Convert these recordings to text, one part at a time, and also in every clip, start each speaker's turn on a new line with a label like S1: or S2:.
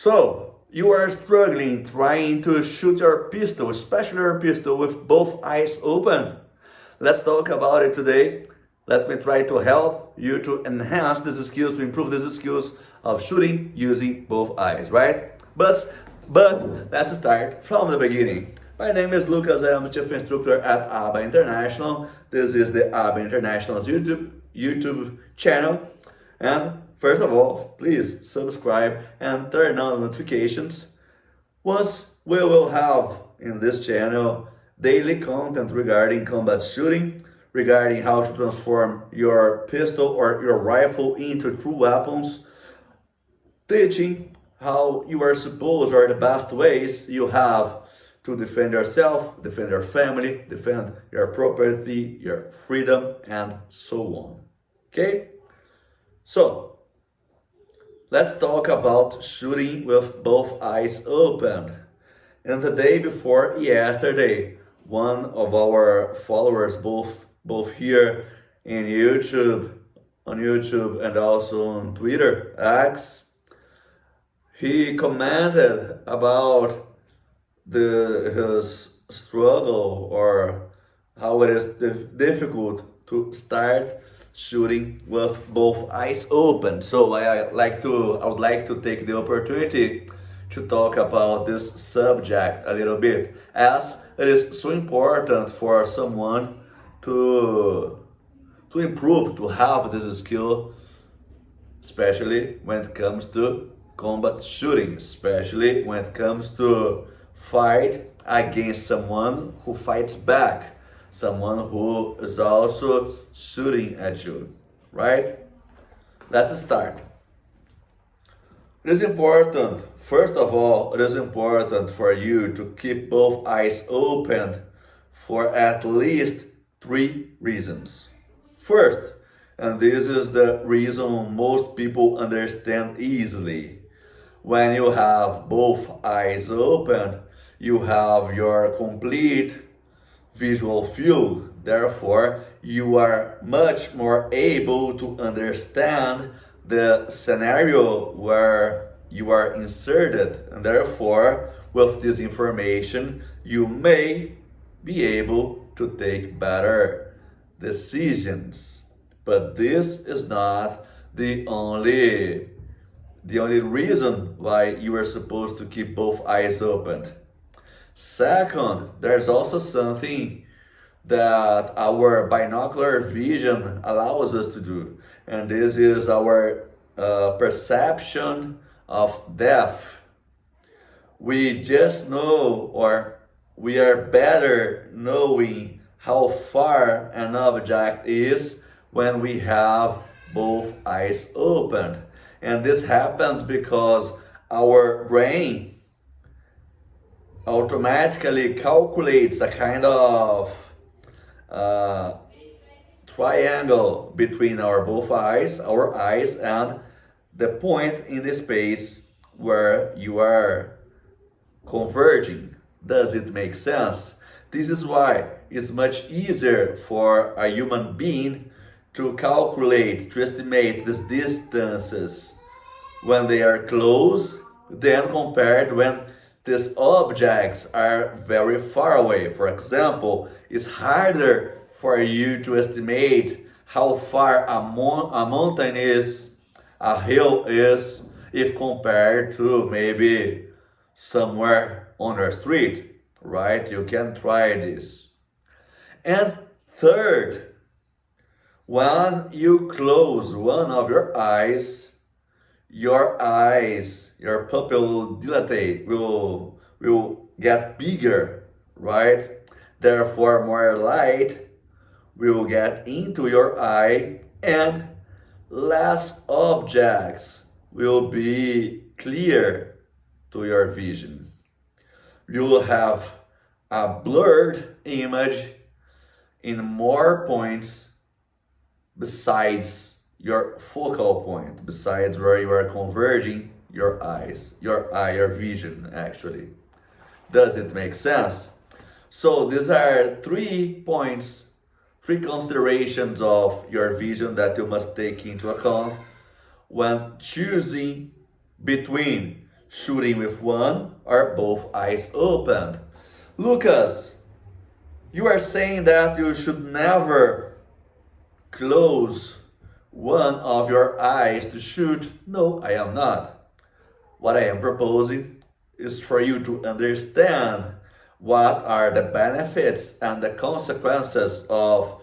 S1: So, you are struggling trying to shoot your pistol, especially your pistol, with both eyes open. Let's talk about it today. Let me try to help you to enhance these skills, to improve these skills of shooting using both eyes, right? But let's start from the beginning. My name is Lucas. I am chief instructor at ABA International. This is the ABA International's YouTube channel. And first of all, please subscribe and turn on notifications. Once we will have in this channel daily content regarding combat shooting, regarding how to transform your pistol or your rifle into true weapons, teaching how you are supposed or the best ways you have to defend yourself, defend your family, defend your property, your freedom, and so on. Okay? So, let's talk about shooting with both eyes open. And the day before yesterday, one of our followers, both here in YouTube, on YouTube and also on Twitter, X, he commented about his struggle or how it is difficult to start shooting with both eyes open. So I would like to take the opportunity to talk about this subject a little bit, as it is so important for someone to improve, to have this skill, especially when it comes to combat shooting, especially when it comes to fight against someone who fights back, someone who is also shooting at you, right? Let's start. It is important, first of all, it is important for you to keep both eyes open for at least 3 reasons. First, and this is the reason most people understand easily, when you have both eyes open, you have your complete visual field. Therefore, you are much more able to understand the scenario where you are inserted. And therefore, with this information, you may be able to take better decisions. But this is not the only reason why you are supposed to keep both eyes open. Second, there's also something that our binocular vision allows us to do, and this is our perception of depth. We just know, or we are better knowing how far an object is when we have both eyes open. And this happens because our brain automatically calculates a kind of triangle between our eyes and the point in the space where you are converging. Does it make sense? This is why it's much easier for a human being to calculate, to estimate these distances when they are close than compared when these objects are very far away. For example, it's harder for you to estimate how far a mountain is, a hill is, if compared to maybe somewhere on your street, right? You can try this. And third, when you close one of your eyes, your pupil will dilate, will get bigger, right? Therefore, more light will get into your eye and less objects will be clear to your vision. You will have a blurred image in more points besides your focal point, besides where you are converging your your vision actually. Does it make sense? So these are 3 points, 3 considerations of your vision that you must take into account when choosing between shooting with one or both eyes opened. Lucas, you are saying that you should never close one of your eyes to shoot. No, I am not. What I am proposing is for you to understand what are the benefits and the consequences of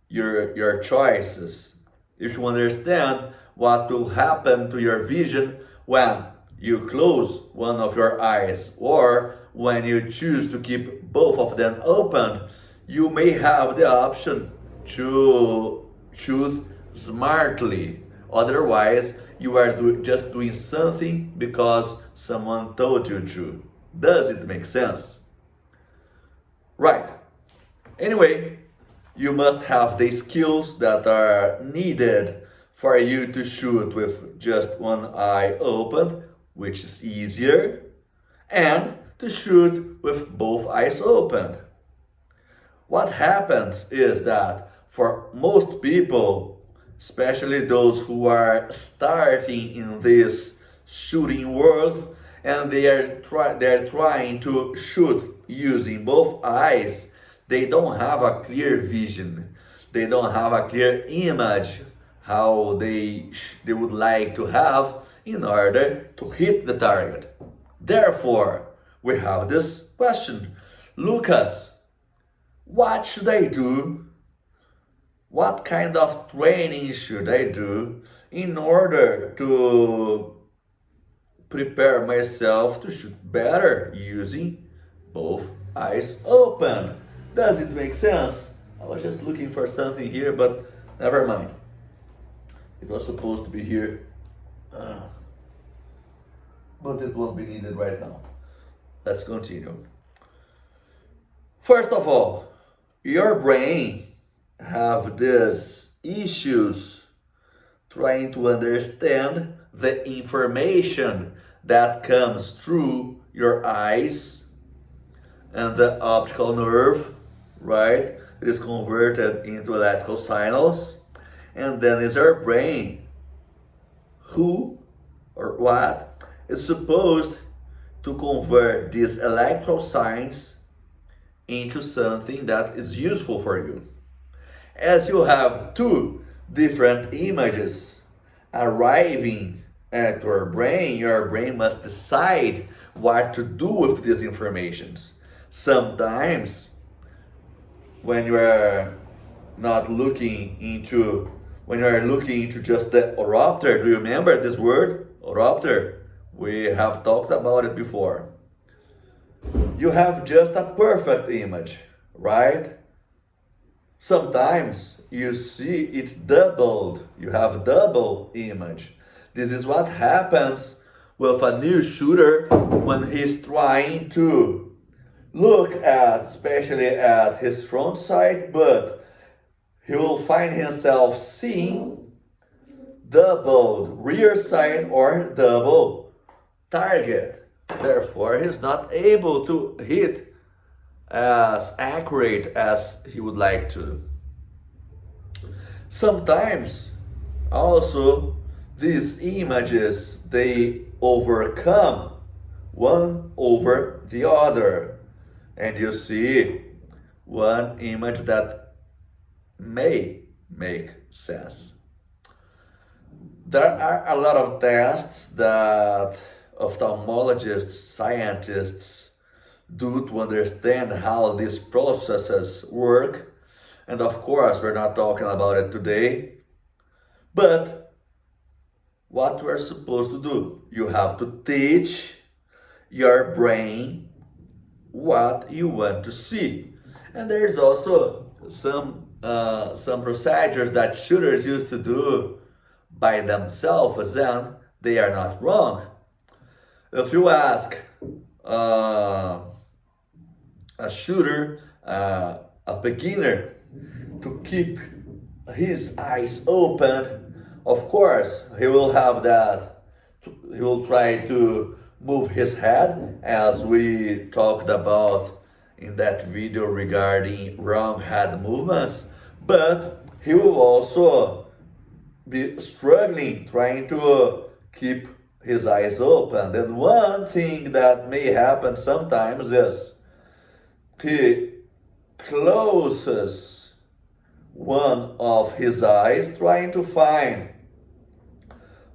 S1: your choices. If you understand what will happen to your vision when you close one of your eyes or when you choose to keep both of them open, you may have the option to choose smartly. Otherwise, you are just doing something because someone told you to. Does it make sense? Right. Anyway, you must have the skills that are needed for you to shoot with just one eye open, which is easier, and to shoot with both eyes open. What happens is that for most people, especially those who are starting in this shooting world, and they're trying to shoot using both eyes, they don't have a clear vision. They don't have a clear image how they would like to have in order to hit the target. Therefore, we have this question. Lucas, what should I do? What kind of training should I do in order to prepare myself to shoot better using both eyes open? Does it make sense? I was just looking for something here, but never mind. It was supposed to be here, but it won't be needed right now. Let's continue. First of all, your brain have these issues trying to understand the information that comes through your eyes and the optical nerve, right? It is converted into electrical signals, and then is our brain who or what is supposed to convert these electrical signs into something that is useful for you. As you have two different images arriving at your brain must decide what to do with these informations. Sometimes, when you are looking into just the oropter, do you remember this word? Oropter. We have talked about it before. You have just a perfect image, right? Sometimes you see it doubled. You have double image. This is what happens with a new shooter when he's trying to look at, especially at his front sight, but he will find himself seeing doubled rear sight or double target. Therefore, he's not able to hit as accurate as he would like to. Sometimes also these images, they overcome one over the other, and you see one image that may make sense. There are a lot of tests that ophthalmologists, scientists do to understand how these processes work. And of course, we're not talking about it today. But what we're supposed to do, you have to teach your brain what you want to see. And there's also some procedures that shooters used to do by themselves, and they are not wrong. If you ask a shooter, a beginner, to keep his eyes open, of course he will have that. He will try to move his head, as we talked about in that video regarding wrong head movements, but he will also be struggling trying to keep his eyes open. And one thing that may happen sometimes is he closes one of his eyes trying to find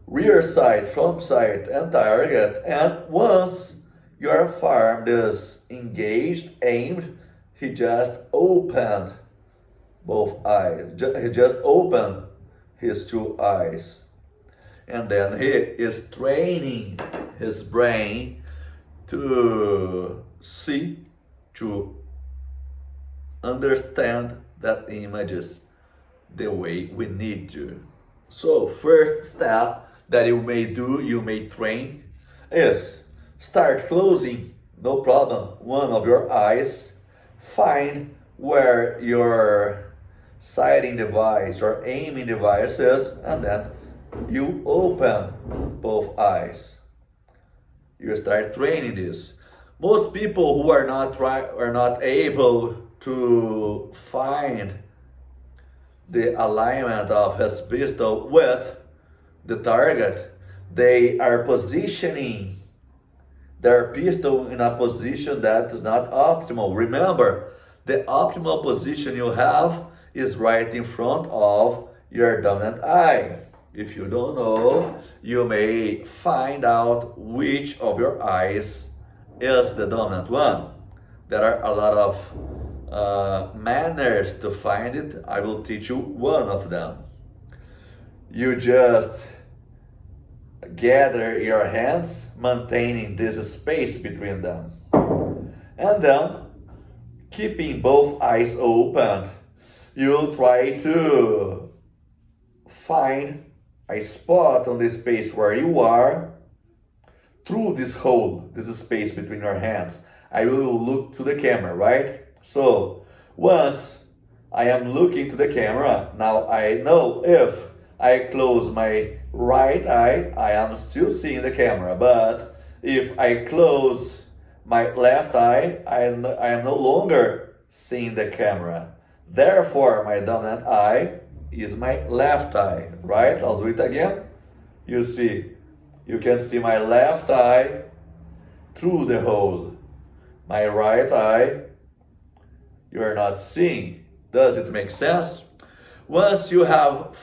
S1: rear sight, front sight, and target. And once your farm is engaged, aimed, he just opened both eyes. He just opened his two eyes. And then he is training his brain to see, to understand that images the way we need to. So first step that you may train is start closing, no problem, one of your eyes, find where your sighting device or aiming device is, and then you open both eyes. You start training this. Most people who are not able to find the alignment of his pistol with the target, they are positioning their pistol in a position that is not optimal. Remember, the optimal position you have is right in front of your dominant eye. If you don't know, you may find out which of your eyes is the dominant one. There are a lot of manners to find it. I will teach you one of them. You just gather your hands, maintaining this space between them. And then, keeping both eyes open, you'll try to find a spot on the space where you are through this hole, this space between your hands. I will look to the camera, right? So once I am looking to the camera, now I know if I close my right eye, I am still seeing the camera. But if I close my left eye, I am no longer seeing the camera. Therefore, my dominant eye is my left eye, right? I'll do it again. You can see my left eye through the hole. My right eye, you are not seeing. Does it make sense? Once you have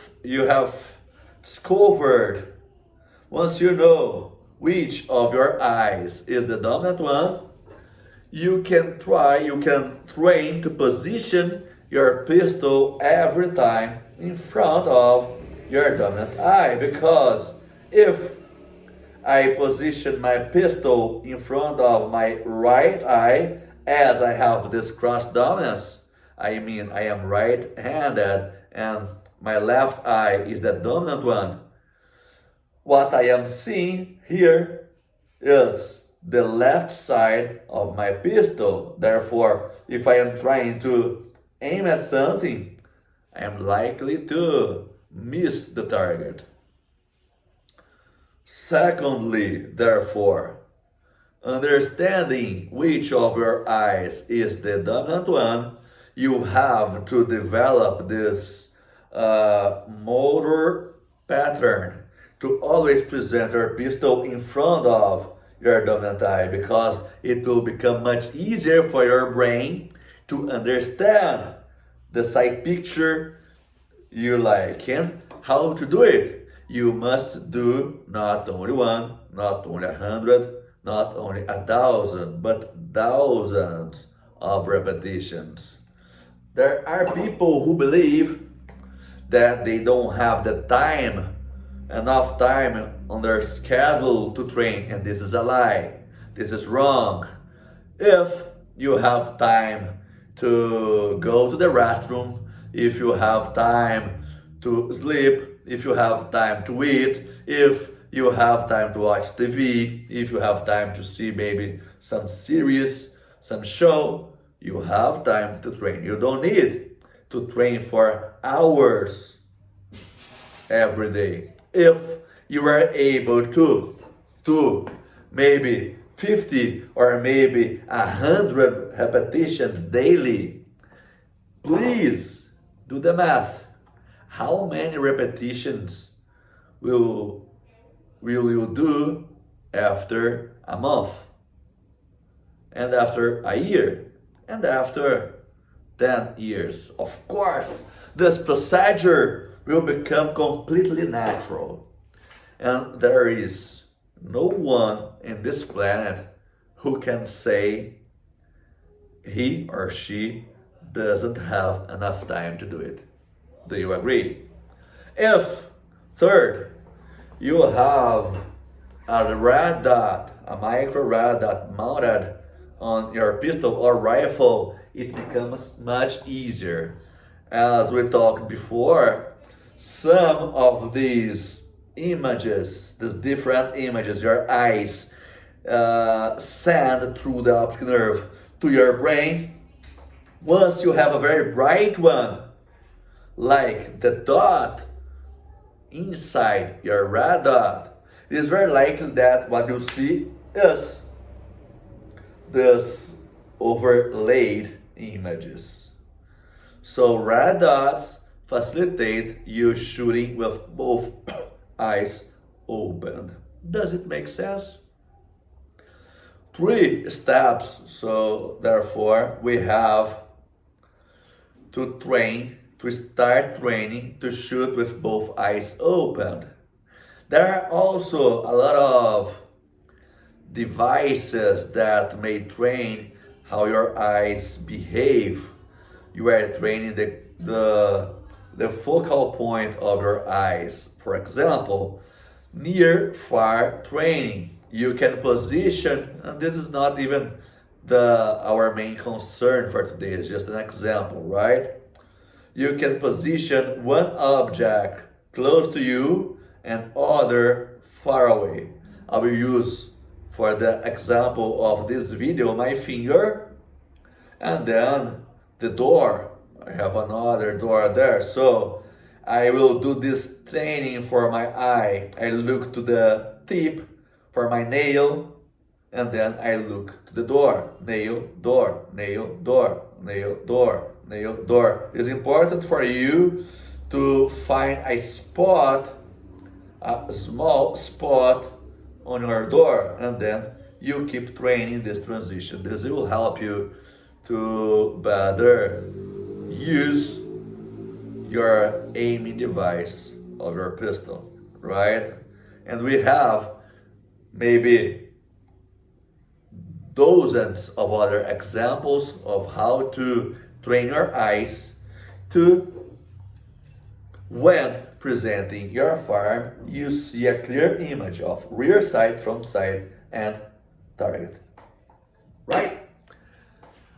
S1: discovered, once you know which of your eyes is the dominant one, you can train to position your pistol every time in front of your dominant eye. Because if I position my pistol in front of my right eye, as I have this cross dominance, I mean I am right-handed and my left eye is the dominant one, what I am seeing here is the left side of my pistol. Therefore, if I am trying to aim at something, I am likely to miss the target. Secondly, therefore, understanding which of your eyes is the dominant one, you have to develop this motor pattern to always present your pistol in front of your dominant eye, because it will become much easier for your brain to understand the sight picture you like. And how to do it? You must do not only one, not only 100, not only 1,000, but thousands of repetitions. There are people who believe that they don't have the time, enough time on their schedule to train, and this is a lie. This is wrong. If you have time to go to the restroom, if you have time to sleep, if you have time to eat, if you have time to watch TV, if you have time to see maybe some series, some show, you have time to train. You don't need to train for hours every day. If you are able to maybe 50 or maybe 100 repetitions daily, please do the math. How many repetitions will will you do after a month? And after a year? And after 10 years? Of course, this procedure will become completely natural. And there is no one in this planet who can say he or she doesn't have enough time to do it. Do you agree? If, third, you have a red dot, a micro red dot mounted on your pistol or rifle, it becomes much easier. As we talked before, some of these images, these different images, your eyes send through the optic nerve to your brain. Once you have a very bright one, like the dot inside your red dot, it is very likely that what you see is this overlaid images. So red dots facilitate you shooting with both eyes opened. Does it make sense? 3 steps, so therefore we have to start training to shoot with both eyes opened. There are also a lot of devices that may train how your eyes behave. You are training the focal point of your eyes. For example, near far training. You can position, and this is not even our main concern for today, it's just an example, right? You can position one object close to you and other far away. I will use for the example of this video my finger and then the door. I have another door there, so I will do this training for my eye. I look to the tip for my nail, and then I look to the door. Nail, door, nail, door, nail, door, nail, door. It's important for you to find a spot, a small spot on your door, and then you keep training this transition. This will help you to better use your aiming device of your pistol, right? And we have maybe dozens of other examples of how to train your eyes to, when presenting your firearm, you see a clear image of rear sight, front sight, and target. Right?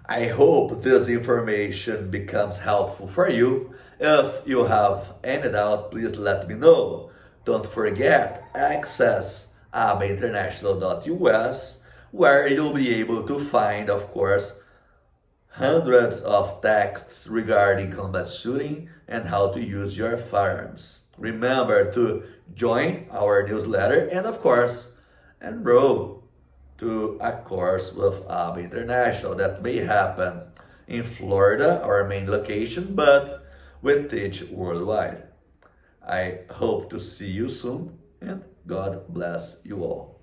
S1: I hope this information becomes helpful for you. If you have any doubt, please let me know. Don't forget, access abainternational.us, where you'll be able to find, of course, hundreds of texts regarding combat shooting and how to use your firearms. Remember to join our newsletter and, of course, enroll to a course with ABA International that may happen in Florida, our main location, but we teach worldwide. I hope to see you soon, and God bless you all.